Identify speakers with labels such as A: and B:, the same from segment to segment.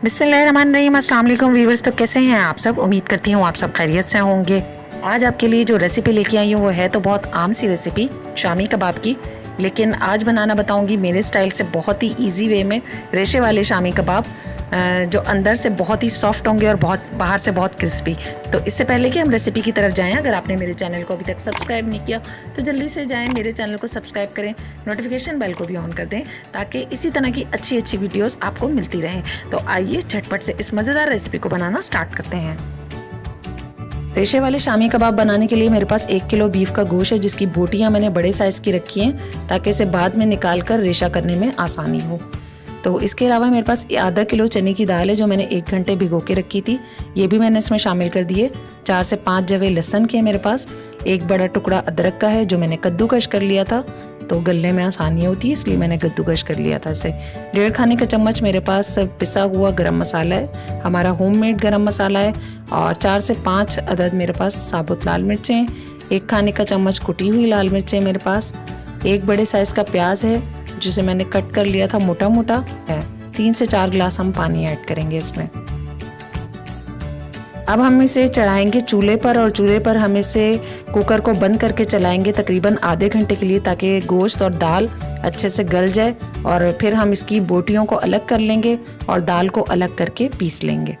A: बिस्मिल्लाहिर्रहमानिर्रहीम। अस्सलाम वालेकुम व्यूअर्स, तो कैसे हैं आप सब? उम्मीद करती हूँ आप सब खैरियत से होंगे। आज आपके लिए जो रेसिपी लेके आई हूँ वो है तो बहुत आम सी रेसिपी शामी कबाब की, लेकिन आज बनाना बताऊँगी मेरे स्टाइल से बहुत ही इजी वे में रेशे वाले शामी कबाब, जो अंदर से बहुत ही सॉफ्ट होंगे और बहुत बाहर से बहुत क्रिस्पी। तो इससे पहले कि हम रेसिपी की तरफ जाएं, अगर आपने मेरे चैनल को अभी तक सब्सक्राइब नहीं किया तो जल्दी से जाएं, मेरे चैनल को सब्सक्राइब करें, नोटिफिकेशन बेल को भी ऑन कर दें ताकि इसी तरह की अच्छी अच्छी वीडियोस आपको मिलती रहें। तो आइए झटपट से इस मज़ेदार रेसिपी को बनाना स्टार्ट करते हैं। रेशे वाले शामी कबाब बनाने के लिए मेरे पास 1 किलो बीफ का गोश्त है, जिसकी बोटियाँ मैंने बड़े साइज़ की रखी हैं ताकि इसे बाद में निकाल कर रेशा करने में आसानी हो। तो इसके अलावा मेरे पास आधा किलो चने की दाल है जो मैंने 1 घंटे भिगो के रखी थी, ये भी मैंने इसमें शामिल कर दिए। 4 से 5 जवे लहसुन के मेरे पास, एक बड़ा टुकड़ा अदरक का है जो मैंने कद्दूकश कर लिया था, तो गलने में आसानी होती है इसलिए मैंने कद्दूकश कर लिया था इसे। 1.5 खाने का चम्मच मेरे पास पिसा हुआ गरम मसाला है, हमारा होममेड गरम मसाला है। और 4 से 5 अदद मेरे पास साबुत लाल मिर्चें, 1 खाने का चम्मच कुटी हुई लाल मिर्चें मेरे पास, एक बड़े साइज़ का प्याज है जिसे मैंने कट कर लिया था मोटा मोटा है। 3 से 4 गिलास हम पानी ऐड करेंगे इसमें। अब हम इसे चढ़ाएंगे चूल्हे पर, और चूल्हे पर हम इसे कुकर को बंद करके चलाएंगे तकरीबन आधे घंटे के लिए, ताकि गोश्त और दाल अच्छे से गल जाए। और फिर हम इसकी बोटियों को अलग कर लेंगे और दाल को अलग करके पीस लेंगे।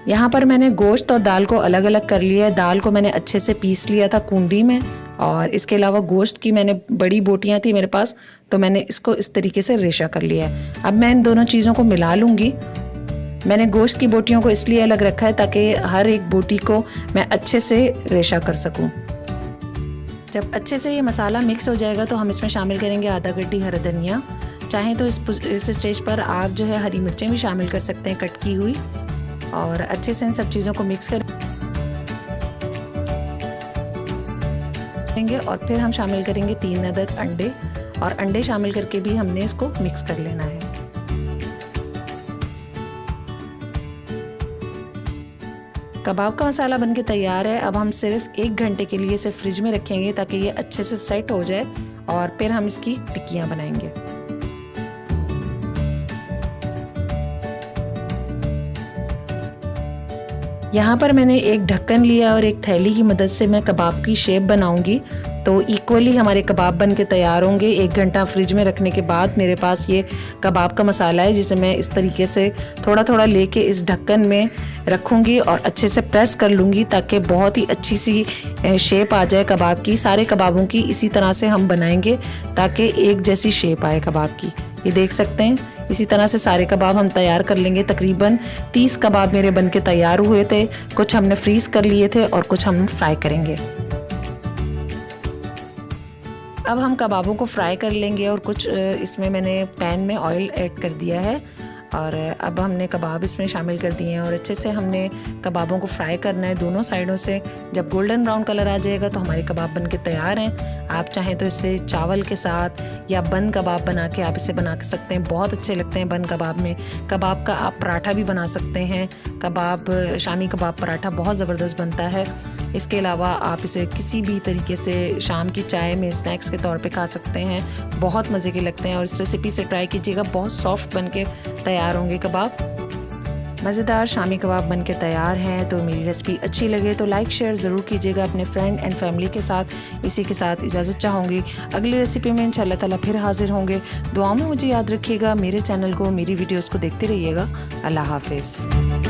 A: यहाँ पर मैंने गोश्त और दाल को अलग अलग कर लिया है। दाल को मैंने अच्छे से पीस लिया था कूंडी में, और इसके अलावा गोश्त की मैंने बड़ी बोटियाँ थी मेरे पास, तो मैंने इसको इस तरीके से रेशा कर लिया है। अब मैं इन दोनों चीज़ों को मिला लूँगी। मैंने गोश्त की बोटियों को इसलिए अलग रखा है ताकि हर एक बोटी को मैं अच्छे से रेशा कर सकूँ। जब अच्छे से ये मसाला मिक्स हो जाएगा तो हम इसमें शामिल करेंगे आधा गड्डी हरा धनिया। चाहें तो इस स्टेज पर आप जो है हरी मिर्चें भी शामिल कर सकते हैं कट की हुई, और अच्छे से इन सब चीज़ों को मिक्स करेंगे। और फिर हम शामिल करेंगे 3 अदद अंडे, और अंडे शामिल करके भी हमने इसको मिक्स कर लेना है। कबाब का मसाला बनके तैयार है। अब हम सिर्फ 1 घंटे के लिए इसे फ्रिज में रखेंगे ताकि ये अच्छे से सेट हो जाए, और फिर हम इसकी टिक्कियाँ बनाएंगे। यहाँ पर मैंने एक ढक्कन लिया और एक थैली की मदद से मैं कबाब की शेप बनाऊंगी, तो इक्वली हमारे कबाब बन के तैयार होंगे। 1 घंटा फ्रिज में रखने के बाद मेरे पास ये कबाब का मसाला है, जिसे मैं इस तरीके से थोड़ा थोड़ा लेके इस ढक्कन में रखूँगी और अच्छे से प्रेस कर लूँगी ताकि बहुत ही अच्छी सी शेप आ जाए कबाब की। सारे कबाबों की इसी तरह से हम बनाएंगे ताकि एक जैसी शेप आए कबाब की। ये देख सकते हैं, इसी तरह से सारे कबाब हम तैयार कर लेंगे। तकरीबन 30 कबाब मेरे बनके तैयार हुए थे, कुछ हमने फ्रीज कर लिए थे और कुछ हम फ्राई करेंगे। अब हम कबाबों को फ्राई कर लेंगे, और कुछ इसमें मैंने पैन में ऑयल ऐड कर दिया है, और अब हमने कबाब इसमें शामिल कर दिए हैं और अच्छे से हमने कबाबों को फ्राई करना है दोनों साइडों से। जब गोल्डन ब्राउन कलर आ जाएगा तो हमारे कबाब बनके तैयार हैं। आप चाहें तो इससे चावल के साथ या बन कबाब बना के आप इसे बना सकते हैं, बहुत अच्छे लगते हैं बन कबाब में। कबाब का आप पराठा भी बना सकते हैं, कबाब शामी कबाब पराठा बहुत ज़बरदस्त बनता है। इसके अलावा आप इसे किसी भी तरीके से शाम की चाय में स्नैक्स के तौर पे खा सकते हैं, बहुत मज़े के लगते हैं। और इस रेसिपी से ट्राई कीजिएगा, बहुत सॉफ्ट बन के तैयार होंगे कबाब। मज़ेदार शामी कबाब बन के तैयार हैं। तो मेरी रेसिपी अच्छी लगे तो लाइक शेयर ज़रूर कीजिएगा अपने फ्रेंड एंड फैमिली के साथ। इसी के साथ इजाज़त चाहूँगी, अगली रेसिपी में इंशाल्लाह ताला फिर हाजिर होंगे। दुआ में मुझे याद रखिएगा, मेरे चैनल को, मेरी वीडियोज़ को देखते रहिएगा। अल्लाह हाफिज़।